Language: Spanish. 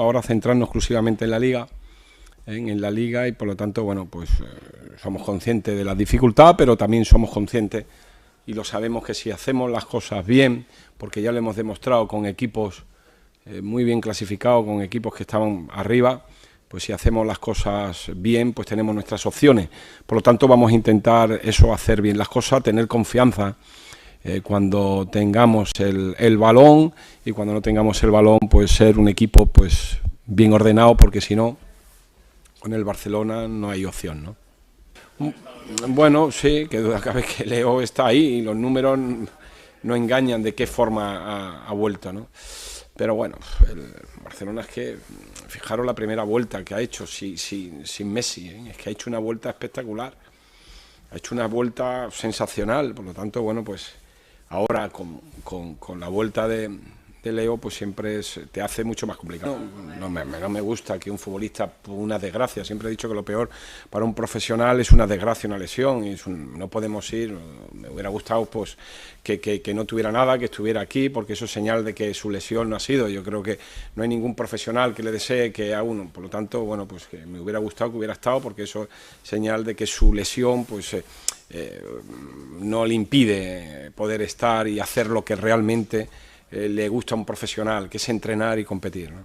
ahora centrarnos exclusivamente en la Liga, y por lo tanto, bueno, pues somos conscientes de la dificultad, pero también somos conscientes y lo sabemos que si hacemos las cosas bien, porque ya lo hemos demostrado con equipos muy bien clasificados, con equipos que estaban arriba, pues si hacemos las cosas bien, pues tenemos nuestras opciones. Por lo tanto, vamos a intentar eso, hacer bien las cosas, tener confianza cuando tengamos el balón, y cuando no tengamos el balón, pues ser un equipo pues bien ordenado, porque si no, con el Barcelona no hay opción, ¿no? Bueno, sí, que duda cabe que Leo está ahí y los números no engañan de qué forma ha vuelto, ¿no? Pero bueno, el Barcelona es que, fijaros la primera vuelta que ha hecho sin Messi, es que ha hecho una vuelta espectacular, ha hecho una vuelta sensacional. Por lo tanto, bueno, pues ahora con la vuelta de Leo, pues siempre te hace mucho más complicado. No me gusta que un futbolista, por una desgracia, siempre he dicho que lo peor para un profesional es una desgracia, una lesión, y no podemos ir. Me hubiera gustado pues que no tuviera nada, que estuviera aquí, porque eso es señal de que su lesión no ha sido. Yo creo que no hay ningún profesional que le desee que a uno. Por lo tanto, bueno, pues que me hubiera gustado que hubiera estado, porque eso es señal de que su lesión pues no le impide poder estar y hacer lo que realmente le gusta a un profesional, que es entrenar y competir, ¿no?